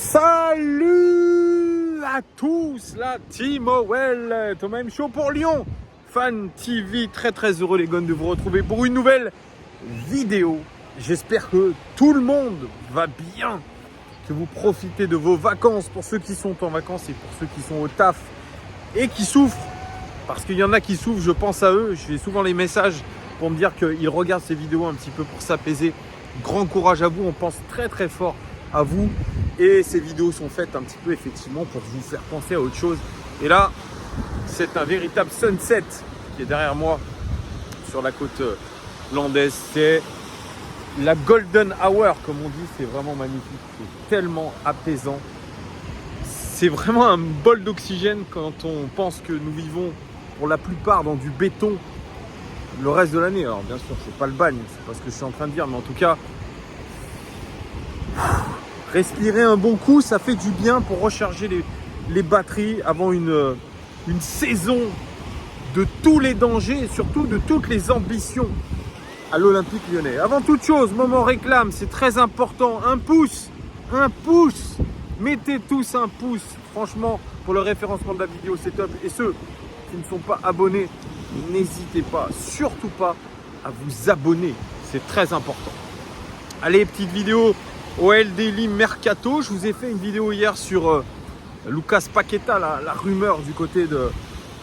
Salut à tous, la team OL, Thomas M Show pour Lyon Fan TV. Très heureux les gars de vous retrouver pour une nouvelle vidéo. J'espère que tout le monde va bien, que vous profitez de vos vacances pour ceux qui sont en vacances et pour ceux qui sont au taf et qui souffrent. Parce qu'il y en a qui souffrent, je pense à eux. Je fais souvent les messages pour me dire qu'ils regardent ces vidéos un petit peu pour s'apaiser. Grand courage à vous, on pense très fort à vous. Et ces vidéos sont faites un petit peu effectivement pour vous faire penser à autre chose. Et là, c'est un véritable sunset qui est derrière moi sur la côte landaise. C'est la golden hour comme on dit, c'est vraiment magnifique. C'est tellement apaisant. C'est vraiment un bol d'oxygène quand on pense que nous vivons pour la plupart dans du béton le reste de l'année. Alors bien sûr, c'est pas le bagne, c'est pas ce que je suis en train de dire, mais en tout cas, respirer un bon coup, ça fait du bien pour recharger les batteries avant une saison de tous les dangers et surtout de toutes les ambitions à l'Olympique Lyonnais. Avant toute chose, moment réclame, c'est très important, un pouce, mettez tous un pouce, franchement, pour le référencement de la vidéo, c'est top. Et ceux qui ne sont pas abonnés, n'hésitez pas, surtout pas, à vous abonner, c'est très important. Allez, petite vidéo OL Daily Mercato. Je vous ai fait une vidéo hier sur Lucas Paqueta, la rumeur du côté de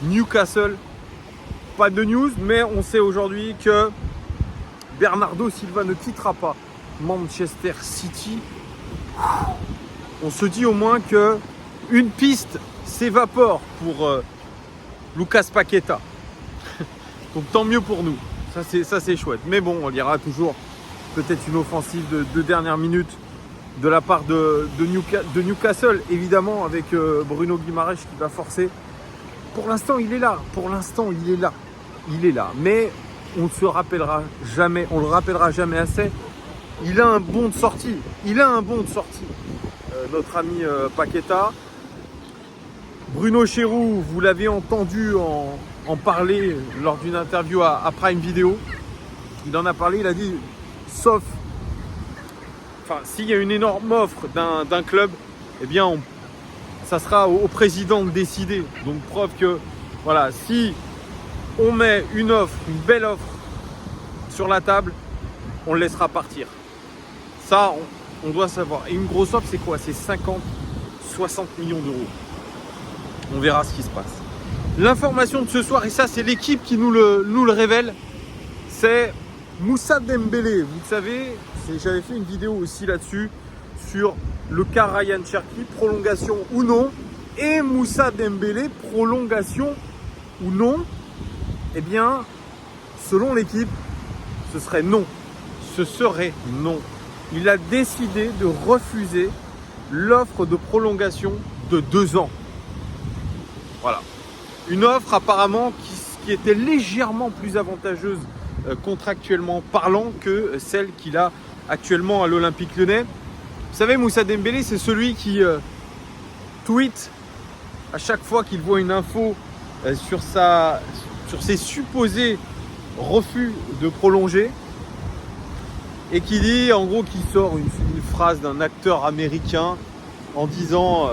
Newcastle. Pas de news, mais on sait aujourd'hui que Bernardo Silva ne quittera pas Manchester City. On se dit au moins que une piste s'évapore pour Lucas Paqueta. Donc tant mieux pour nous. Ça c'est chouette. Mais bon, il y aura toujours peut-être une offensive de dernière minute de la part de Newcastle, évidemment, avec Bruno Guimaraes qui va forcer. Pour l'instant, il est là. Il est là. Mais on ne se rappellera jamais, on le rappellera jamais assez. Il a un bon de sortie. Notre ami Paqueta. Bruno Chéroux, vous l'avez entendu en parler lors d'une interview à Prime Video. Il en a parlé, il a dit, s'il y a une énorme offre d'un club, eh bien, ça sera au président de décider. Donc, preuve que, voilà, si on met une belle offre sur la table, on le laissera partir. Ça, on doit savoir. Et une grosse offre, c'est quoi? C'est 50, 60 millions d'euros. On verra ce qui se passe. L'information de ce soir, et ça, c'est l'équipe qui nous le révèle, c'est Moussa Dembélé. Vous le savez, j'avais fait une vidéo aussi là-dessus sur le cas Ryan Cherki, prolongation ou non, et Moussa Dembélé, prolongation ou non. Eh bien, selon l'équipe, ce serait non. Il a décidé de refuser l'offre de prolongation de 2 ans. Voilà. Une offre apparemment qui était légèrement plus avantageuse contractuellement parlant que celle qu'il a actuellement à l'Olympique Lyonnais. Vous savez, Moussa Dembélé, c'est celui qui tweet à chaque fois qu'il voit une info sur ses supposés refus de prolonger et qui dit, en gros, qu'il sort une phrase d'un acteur américain en disant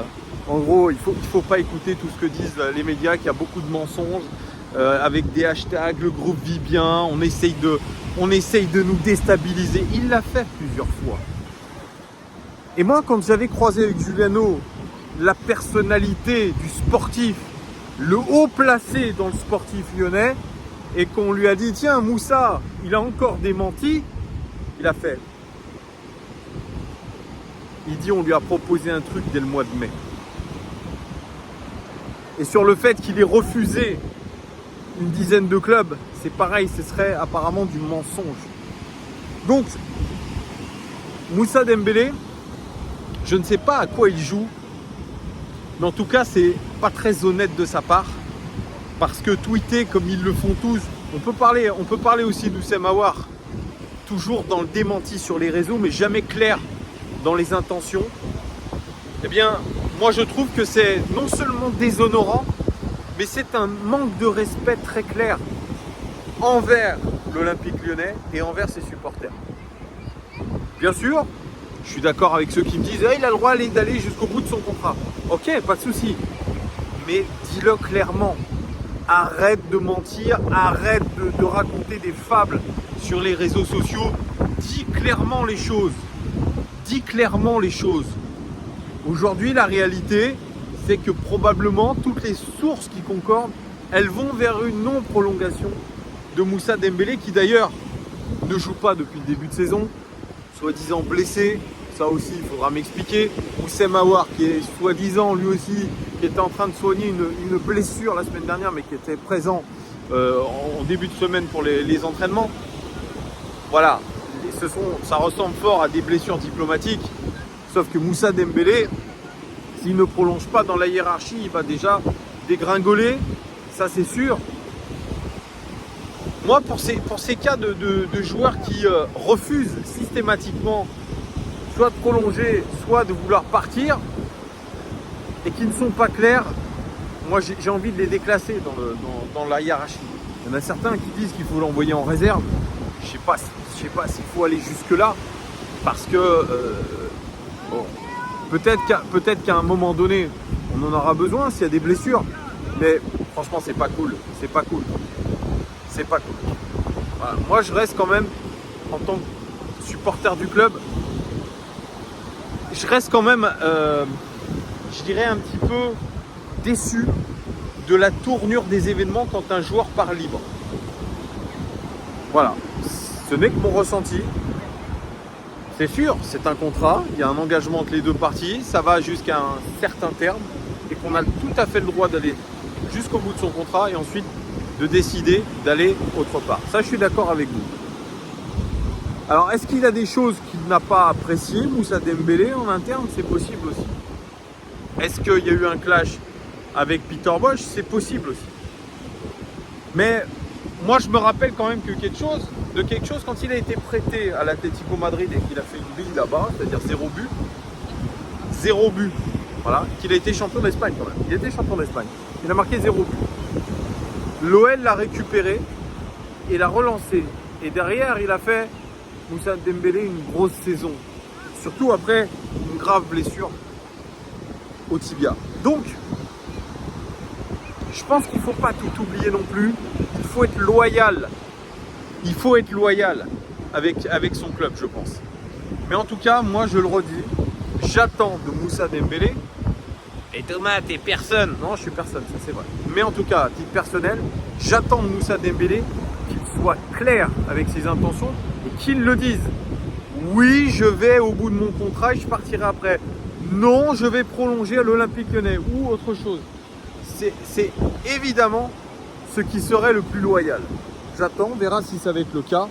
en gros, il faut pas écouter tout ce que disent les médias, qu'il y a beaucoup de mensonges avec des hashtags, le groupe vit bien, on essaye de nous déstabiliser. Il l'a fait plusieurs fois. Et moi, quand j'avais croisé avec Giuliano la personnalité du sportif, le haut placé dans le sportif lyonnais, et qu'on lui a dit, tiens, Moussa, il a encore démenti, il a fait. Il dit, on lui a proposé un truc dès le mois de mai. Et sur le fait qu'il ait refusé une dizaine de clubs, c'est pareil, ce serait apparemment du mensonge. Donc, Moussa Dembélé, je ne sais pas à quoi il joue, mais en tout cas, c'est pas très honnête de sa part, parce que tweeter comme ils le font tous, on peut parler aussi d'Oussem Aouar, toujours dans le démenti sur les réseaux, mais jamais clair dans les intentions. Eh bien, moi je trouve que c'est non seulement déshonorant, mais c'est un manque de respect très clair envers l'Olympique Lyonnais et envers ses supporters. Bien sûr, Je suis d'accord avec ceux qui me disent il a le droit d'aller jusqu'au bout de son contrat. Ok, pas de souci. Mais dis-le clairement. Arrête de mentir, arrête de raconter des fables sur les réseaux sociaux. Dis clairement les choses. Dis clairement les choses. Aujourd'hui, la réalité, c'est que probablement toutes les sources qui concordent, elles vont vers une non-prolongation de Moussa Dembélé, qui d'ailleurs ne joue pas depuis le début de saison, soi-disant blessé. Ça aussi, il faudra m'expliquer. Oussem Aouar, qui est soi-disant lui aussi, qui était en train de soigner une blessure la semaine dernière, mais qui était présent en début de semaine pour les entraînements. Voilà, ça ressemble fort à des blessures diplomatiques. Sauf que Moussa Dembélé, s'il ne prolonge pas dans la hiérarchie, il va déjà dégringoler, ça c'est sûr. Moi, pour ces cas de joueurs qui refusent systématiquement soit de prolonger, soit de vouloir partir, et qui ne sont pas clairs, moi j'ai envie de les déclasser dans la hiérarchie. Il y en a certains qui disent qu'il faut l'envoyer en réserve. Je sais pas s'il faut aller jusque-là, parce que bon, peut-être qu'à un moment donné, on en aura besoin s'il y a des blessures, mais franchement, c'est pas cool. C'est pas cool. C'est pas cool. Voilà. Moi, je reste quand même, en tant que supporter du club, je reste quand même, je dirais, un petit peu déçu de la tournure des événements quand un joueur part libre. Voilà. Ce n'est que mon ressenti. C'est sûr, c'est un contrat, il y a un engagement entre les deux parties, ça va jusqu'à un certain terme et qu'on a tout à fait le droit d'aller jusqu'au bout de son contrat et ensuite de décider d'aller autre part. Ça, je suis d'accord avec vous. Alors, est-ce qu'il a des choses qu'il n'a pas appréciées, Moussa Dembélé, en interne? C'est possible aussi. Est-ce qu'il y a eu un clash avec Peter Bosz? C'est possible aussi. Mais moi, je me rappelle quand même quelque chose quand il a été prêté à l'Atlético Madrid et qu'il a fait une bille là-bas, c'est-à-dire 0 but. 0 but. Voilà, qu'il a été champion d'Espagne quand même. Il était champion d'Espagne. Il a marqué 0 but. L'OL l'a récupéré et l'a relancé. Et derrière, il a fait, Moussa Dembélé, une grosse saison. Surtout après une grave blessure au tibia. Donc, je pense qu'il ne faut pas tout oublier non plus. Il faut être loyal. Il faut être loyal avec son club, je pense. Mais en tout cas, moi, je le redis, j'attends de Moussa Dembélé. Et Thomas, t'es personne. Non, je suis personne, ça c'est vrai. Mais en tout cas, à titre personnel, j'attends de Moussa Dembélé qu'il soit clair avec ses intentions et qu'il le dise. Oui, je vais au bout de mon contrat et je partirai après. Non, je vais prolonger à l'Olympique Lyonnais ou autre chose. C'est évidemment ce qui serait le plus loyal. J'attends, on verra si ça va être le cas.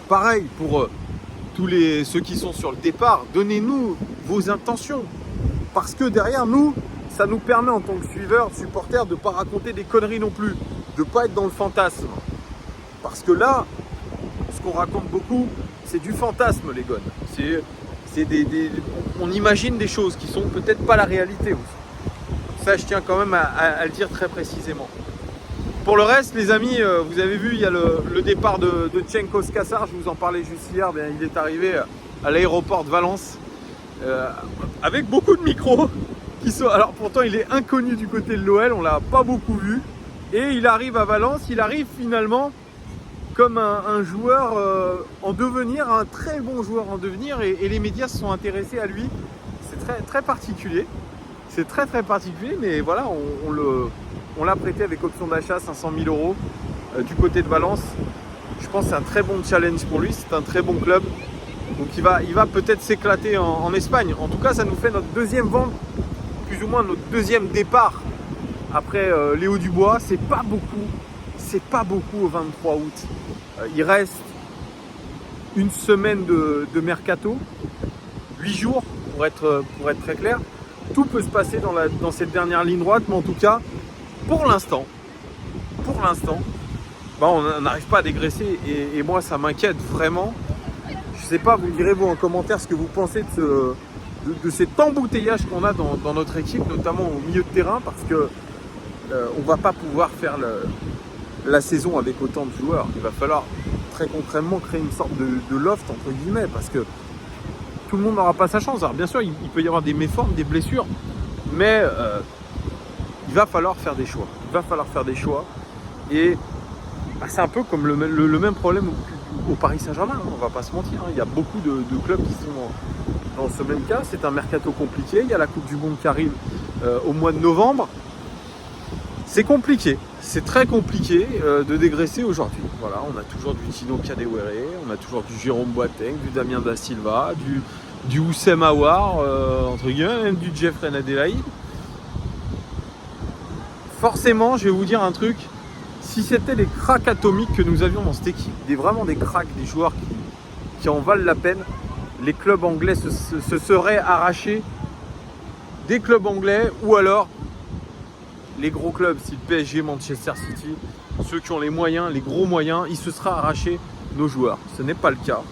Pareil pour tous ceux qui sont sur le départ, donnez-nous vos intentions. Parce que derrière nous, ça nous permet en tant que suiveurs, supporters, de ne pas raconter des conneries non plus, de ne pas être dans le fantasme. Parce que là, ce qu'on raconte beaucoup, c'est du fantasme, les gones. On imagine des choses qui sont peut-être pas la réalité aussi. Ça, je tiens quand même à le dire très précisément. Pour le reste, les amis, vous avez vu, il y a le départ de Cenk Cassar, je vous en parlais juste hier, bien, il est arrivé à l'aéroport de Valence avec beaucoup de micros qui sont. Alors pourtant, il est inconnu du côté de l'OL, on l'a pas beaucoup vu. Et il arrive à Valence, il arrive finalement comme un joueur en devenir, un très bon joueur en devenir, et les médias se sont intéressés à lui. C'est très, très particulier. C'est très très particulier, mais voilà, on l'a prêté avec option d'achat 500 000 euros du côté de Valence. Je pense que c'est un très bon challenge pour lui, c'est un très bon club. Donc il va peut-être s'éclater en Espagne. En tout cas, ça nous fait notre deuxième vente, plus ou moins notre deuxième départ après Léo Dubois. C'est pas beaucoup au 23 août. Il reste une semaine de mercato, 8 jours pour être très clair. Tout peut se passer dans cette dernière ligne droite, mais en tout cas, pour l'instant, on n'arrive pas à dégraisser et moi ça m'inquiète vraiment. Je sais pas, vous me direz vous en commentaire ce que vous pensez de cet embouteillage qu'on a dans notre équipe, notamment au milieu de terrain, parce que on va pas pouvoir faire la saison avec autant de joueurs. Il va falloir très concrètement créer une sorte de loft entre guillemets, parce que tout le monde n'aura pas sa chance. Alors bien sûr, il peut y avoir des méformes, des blessures, mais il va falloir faire des choix. Il va falloir faire des choix. Et c'est un peu comme le même problème au Paris Saint-Germain, hein, on va pas se mentir. Hein. Il y a beaucoup de clubs qui sont dans ce même cas. C'est un mercato compliqué. Il y a la Coupe du Monde qui arrive au mois de novembre. C'est compliqué. C'est très compliqué de dégraisser aujourd'hui. Voilà, on a toujours du Tino Kadewere, on a toujours du Jérôme Boateng, du Damien Da Silva, du Houssem Aouar, entre guillemets, même du Jeffrey Adelaide. Forcément, je vais vous dire un truc. Si c'était les cracks atomiques que nous avions dans cette équipe, vraiment des cracks, des joueurs qui en valent la peine, les clubs anglais se seraient arrachés des clubs anglais, ou alors les gros clubs, style PSG, Manchester City, ceux qui ont les moyens, les gros moyens, ils se seraient arrachés nos joueurs. Ce n'est pas le cas.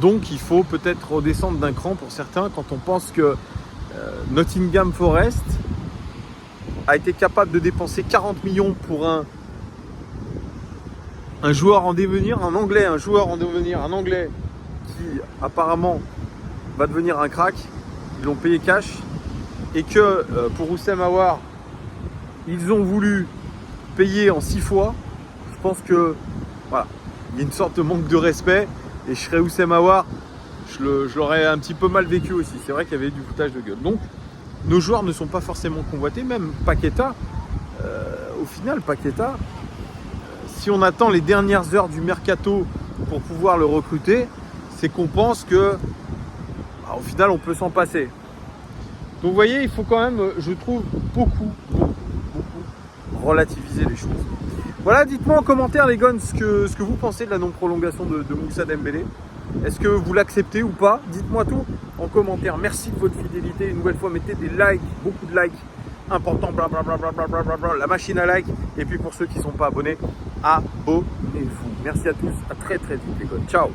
Donc il faut peut-être redescendre d'un cran pour certains quand on pense que Nottingham Forest a été capable de dépenser 40 millions pour un joueur en devenir, un Anglais qui apparemment va devenir un crack. Ils l'ont payé cash. Et que pour Houssem Aouar, ils ont voulu payer en 6 fois. Je pense que voilà, il y a une sorte de manque de respect. Et je serais Houssem Aouar, je l'aurais un petit peu mal vécu aussi. C'est vrai qu'il y avait du foutage de gueule. Donc, nos joueurs ne sont pas forcément convoités. Même Paqueta, au final, Paqueta, si on attend les dernières heures du mercato pour pouvoir le recruter, c'est qu'on pense que, au final, on peut s'en passer. Donc vous voyez, il faut quand même, je trouve, beaucoup relativiser les choses. Voilà, dites-moi en commentaire les gars ce que vous pensez de la non-prolongation de Moussa Dembélé. Est-ce que vous l'acceptez ou pas? Dites-moi tout en commentaire. Merci de votre fidélité. Une nouvelle fois, mettez des likes, beaucoup de likes. Important, blablabla, la machine à like. Et puis pour ceux qui ne sont pas abonnés, abonnez-vous. Merci à tous, à très très vite les gars. Ciao.